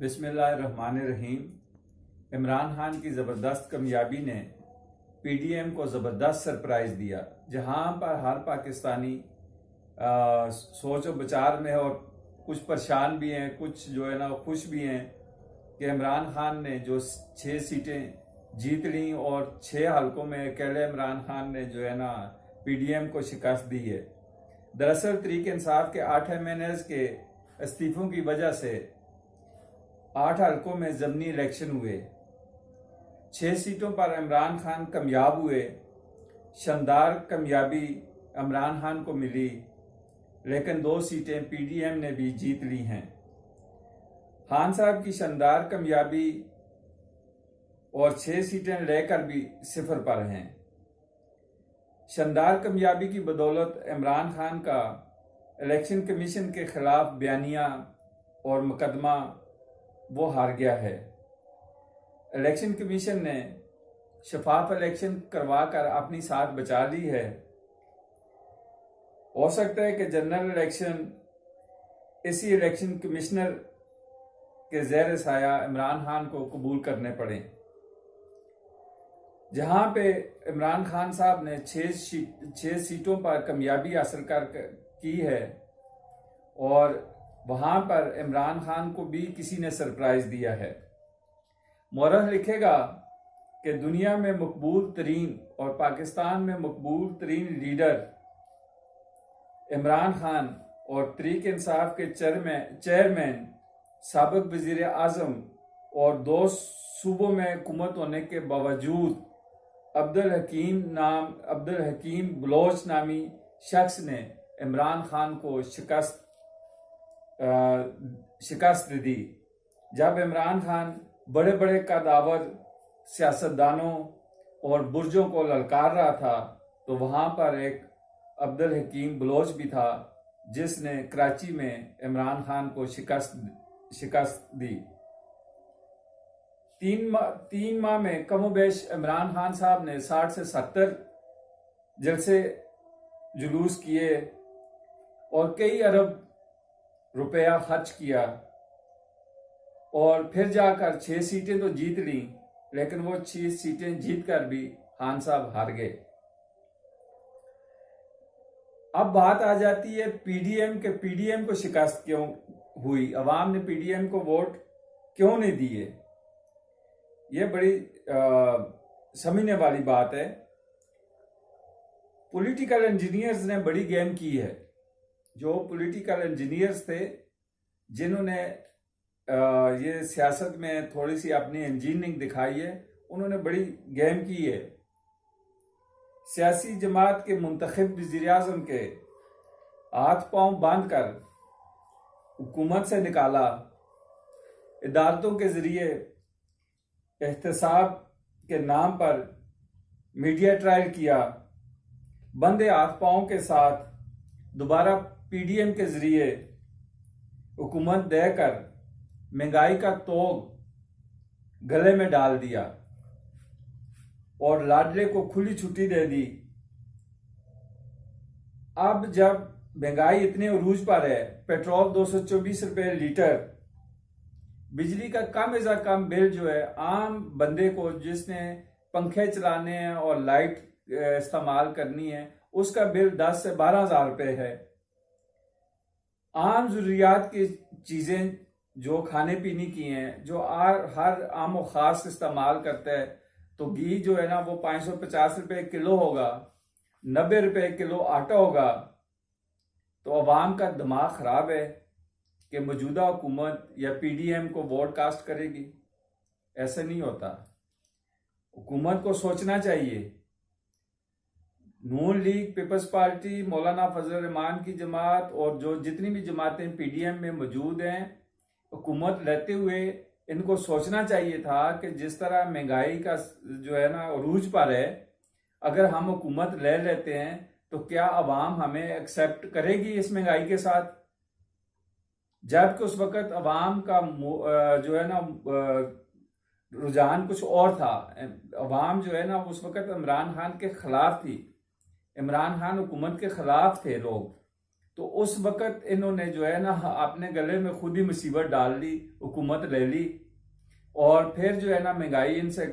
बिस्मिल्लाहिर्रहमानिर्रहीम। इमरान खान की ज़बरदस्त कामयाबी ने पीडीएम को ज़बरदस्त सरप्राइज़ दिया, जहां पर हर पाकिस्तानी सोच और विचार में है और कुछ परेशान भी हैं, कुछ जो है ना खुश भी हैं कि इमरान खान ने जो 6 सीटें जीत ली और 6 हलकों में अकेले इमरान खान ने जो है ना पीडीएम को शिकस्त दी है। दरअसल तहरीक इंसाफ के 8 MNAs के इस्तीफों की वजह से 8 हलकों में ज़मीनी इलेक्शन हुए। 6 सीटों पर इमरान खान कामयाब हुए। शानदार कामयाबी इमरान खान को मिली, लेकिन 2 सीटें पीडीएम ने भी जीत ली हैं। खान साहब की शानदार कामयाबी और 6 सीटें लेकर भी 0 पर हैं। शानदार कामयाबी की बदौलत इमरान खान का इलेक्शन कमीशन के खिलाफ बयानिया और मुकदमा वो हार गया है। इलेक्शन कमीशन ने शफाफ इलेक्शन करवा कर अपनी साथ बचा ली है। हो सकता है कि जनरल इलेक्शन इसी इलेक्शन कमिश्नर के ज़ेर साया इमरान खान को कबूल करने पड़े, जहां पे इमरान खान साहब ने 6 सीटों पर कामयाबी हासिल की है और वहां पर इमरान खान को भी किसी ने सरप्राइज दिया है। मौरख लिखेगा कि दुनिया में मकबूल तरीन और पाकिस्तान में मकबूल तरीन लीडर इमरान खान और तहरीक इंसाफ के चेयरमैन साबिक वजीर आजम और 2 सूबों में हुकूमत होने के बावजूद अब्दुल हकीम बलोच नामी शख्स ने इमरान खान को शिकस्त दी। जब इमरान खान बड़े बड़े कदावर सियासतदानों और बुर्जों को ललकार रहा था, तो वहां पर एक अब्दुल हकीम बलोच भी था जिसने कराची में इमरान खान को शिकस्त दी। 3 माह में कमोबेश इमरान खान साहब ने 60 से 70 जलसे जुलूस किए और कई अरब रुपया खर्च किया और फिर जाकर 6 सीटें तो जीत ली, लेकिन वो 6 सीटें जीत कर भी खान साहब हार गए। अब बात आ जाती है पीडीएम को शिकस्त क्यों हुई, अवाम ने पीडीएम को वोट क्यों नहीं दिए। ये बड़ी समझने वाली बात है। पॉलिटिकल इंजीनियर्स ने बड़ी गेम की है। जो पॉलिटिकल इंजीनियर्स थे जिन्होंने ये सियासत में थोड़ी सी अपनी इंजीनियरिंग दिखाई है, उन्होंने बड़ी गेम की है। सियासी जमात के मुंतखब वज़ीर आज़म के हाथ पांव बांध कर हुकूमत से निकाला, इदारतों के जरिए एहतसाब के नाम पर मीडिया ट्रायल किया, बंदे हाथ पांव के साथ दोबारा पीडीएम के जरिए हुकूमत देकर महंगाई का तोग गले में डाल दिया और लाडले को खुली छुट्टी दे दी। अब जब महंगाई इतने उरूज पर है, पेट्रोल 224 रुपए लीटर, बिजली का कम से कम बिल जो है आम बंदे को जिसने पंखे चलाने हैं और लाइट इस्तेमाल करनी है, उसका बिल 10 से 12 हज़ार रुपए है। आम जरूरियात की चीजें जो खाने पीने की हैं, जो हर आम और खास इस्तेमाल करता है, तो घी जो है ना वो 550 रुपए किलो होगा, 90 रुपए किलो आटा होगा। तो अवाम का दिमाग खराब है कि मौजूदा हुकूमत या पीडीएम को वोट कास्ट करेगी। ऐसा नहीं होता। हुकूमत को सोचना चाहिए। नून लीग, पीपल्स पार्टी, मौलाना फजल रहमान की जमात और जो जितनी भी जमातें पीडीएम में मौजूद हैं, हुकूमत लेते हुए इनको सोचना चाहिए था कि जिस तरह महंगाई का जो है ना अरूज पर है, अगर हम हुकूमत ले लेते हैं तो क्या अवाम हमें एक्सेप्ट करेगी इस महंगाई के साथ। जबकि उस वक्त अवाम का जो है ना रुझान कुछ और था। अवाम जो है ना उस वक्त इमरान खान के खिलाफ थी, इमरान खान हुकूमत के खिलाफ थे लोग। तो उस वक्त इन्होंने जो है ना अपने गले में खुद ही मुसीबत डाल ली, हुकूमत ले ली, और फिर जो है ना महंगाई इनसे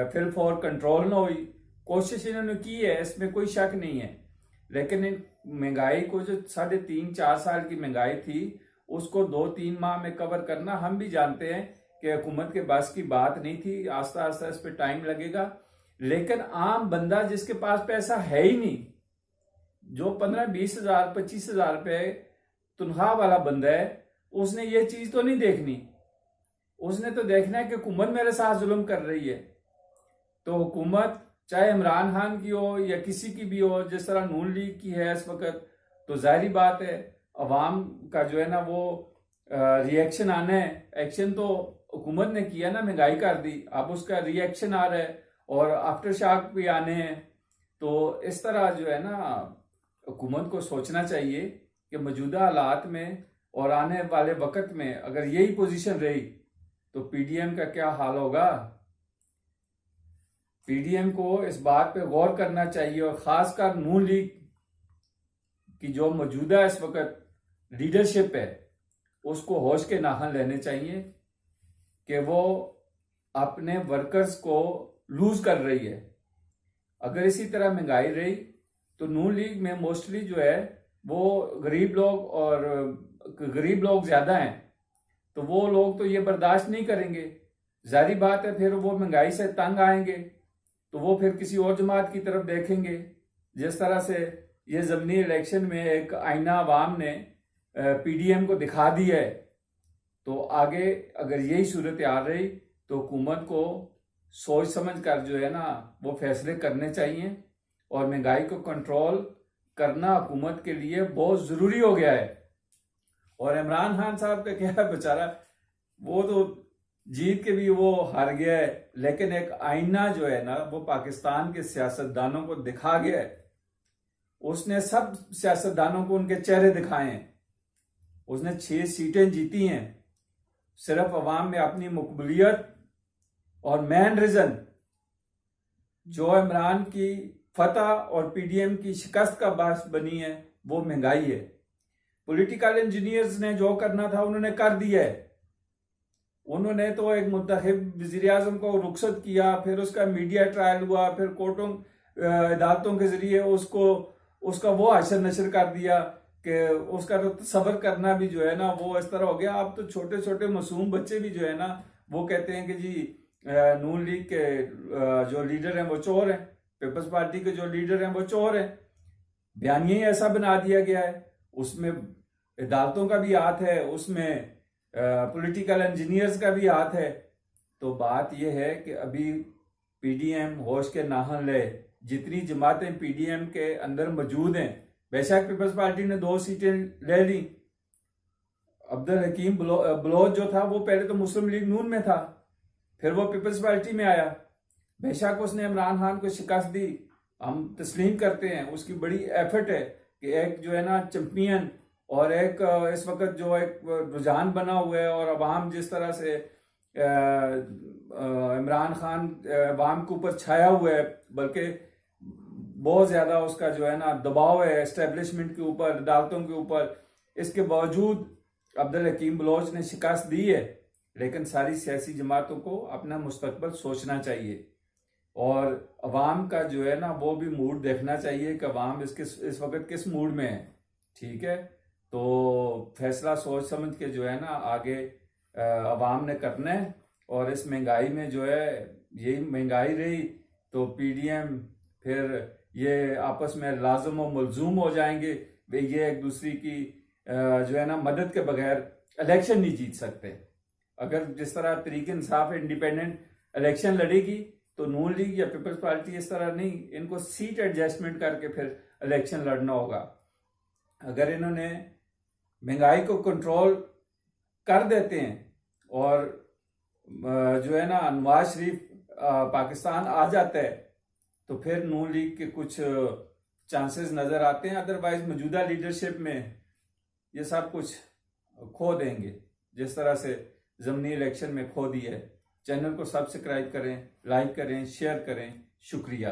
फिर फॉर कंट्रोल ना हुई। कोशिश इन्होंने की है, इसमें कोई शक नहीं है, लेकिन इन महंगाई को जो 3.5-4 साल की महंगाई थी उसको 2-3 माह में कवर करना हम भी जानते हैं कि हुकूमत के बस की बात नहीं थी। आस्ता आस्ता इस पर टाइम लगेगा, लेकिन आम बंदा जिसके पास पैसा है ही नहीं, जो 15-20 हजार 25 हजार रुपये तनख्वाह वाला बंदा है, उसने ये चीज तो नहीं देखनी। उसने तो देखना है कि हुकूमत मेरे साथ जुल्म कर रही है। तो हुकूमत चाहे इमरान खान की हो या किसी की भी हो, जिस तरह नून लीग की है इस वक्त, तो जाहिर बात है अवाम का जो है ना वो रिएक्शन आना है। एक्शन तो हुकूमत ने किया ना, महंगाई कर दी, अब उसका रिएक्शन आ रहा है और आफ्टर शॉक भी आने हैं। तो इस तरह जो है ना हुकूमत को सोचना चाहिए कि मौजूदा हालात में और आने वाले वक्त में अगर यही पोजीशन रही तो पीडीएम का क्या हाल होगा। पीडीएम को इस बात पे गौर करना चाहिए, और खासकर नून लीग की जो मौजूदा इस वक्त लीडरशिप है उसको होश के नाखन लेने चाहिए कि वो अपने वर्कर्स को लूज कर रही है। अगर इसी तरह महंगाई रही तो नून लीग में मोस्टली जो है वो गरीब लोग, और गरीब लोग ज्यादा हैं, तो वो लोग तो ये बर्दाश्त नहीं करेंगे। जाहिर बात है फिर वो महंगाई से तंग आएंगे तो वो फिर किसी और जमात की तरफ देखेंगे। जिस तरह से ये ज़मीनी इलेक्शन में एक आईना अवाम ने पीडीएम को दिखा दी है, तो आगे अगर यही सूरत आ रही तो हुकूमत को सोच समझ कर जो है ना वो फैसले करने चाहिए, और महंगाई को कंट्रोल करना हुकूमत के लिए बहुत ज़रूरी हो गया है। और इमरान खान साहब का क्या है बेचारा, वो तो जीत के भी वो हार गया है, लेकिन एक आईना जो है ना वो पाकिस्तान के सियासतदानों को दिखा गया है। उसने सब सियासतदानों को उनके चेहरे दिखाए हैं। उसने 6 सीटें जीती हैं, सिर्फ अवाम में अपनी मकबूलियत, और मेन रीजन जो इमरान की फतह और पीडीएम की शिकस्त का बायस बनी है वो महंगाई है। पॉलिटिकल इंजीनियर्स ने जो करना था उन्होंने कर दिया है। उन्होंने तो एक मुंतखब वज़ीर आज़म को रुखसत किया, फिर उसका मीडिया ट्रायल हुआ, फिर कोर्टों अदालतों के जरिए उसका वो हशर नशर कर दिया कि उसका तो सब्र करना भी जो है ना वो इस तरह हो गया। अब तो छोटे छोटे मासूम बच्चे भी जो है ना वो कहते हैं कि जी नून लीग के जो लीडर हैं वो चोर हैं, पीपल्स पार्टी के जो लीडर हैं वो चोर हैं। बयानिया ही ऐसा बना दिया गया है, उसमें अदालतों का भी हाथ है, उसमें पॉलिटिकल इंजीनियर्स का भी हाथ है। तो बात यह है कि अभी पीडीएम होश के नाहन ले, जितनी जमातें पीडीएम के अंदर मौजूद हैं, बेशक पीपल्स पार्टी ने 2 सीटें ले ली। अब्दुल हकीम बलोच जो था वो पहले तो मुस्लिम लीग नून में था, फिर वो पीपल्स पार्टी में आया। बेशक उसने इमरान खान को शिकस्त दी, हम तस्लीम करते हैं, उसकी बड़ी एफर्ट है कि एक जो है ना चैंपियन, और एक इस वक्त जो एक रुझान बना हुआ है, और अवाम जिस तरह से इमरान खान अवाम के ऊपर छाया हुआ है, बल्कि बहुत ज्यादा उसका जो है ना दबाव है एस्टेब्लिशमेंट के ऊपर, अदालतों के ऊपर। इसके बावजूद अब्दुल हकीम बलोच ने शिकस्त दी है, लेकिन सारी सियासी जमातों को अपना मुस्तकबिल सोचना चाहिए, और अवाम का जो है ना वो भी मूड देखना चाहिए कि अवाम इस वक्त किस मूड में है। ठीक है, तो फैसला सोच समझ के जो है ना आगे अवाम ने करना है। और इस महंगाई में जो है यही महंगाई रही तो पीडीएम फिर ये आपस में लाजम और मलजूम हो जाएंगे, वे ये एक दूसरे की जो है ना मदद के बगैर इलेक्शन नहीं जीत सकते। अगर जिस तरह तरीके इंसाफ इंडिपेंडेंट इलेक्शन लड़ेगी तो नून लीग या पीपल्स पार्टी इस तरह नहीं, इनको सीट एडजस्टमेंट करके फिर इलेक्शन लड़ना होगा। अगर इन्होंने महंगाई को कंट्रोल कर देते हैं और जो है ना नवाज शरीफ पाकिस्तान आ जाता है तो फिर नून लीग के कुछ चांसेस नजर आते हैं। अदरवाइज मौजूदा लीडरशिप में ये सब कुछ खो देंगे, जिस तरह से ज़मीनी इलेक्शन में खो दिया है। चैनल को सब्सक्राइब करें, लाइक करें, शेयर करें। शुक्रिया।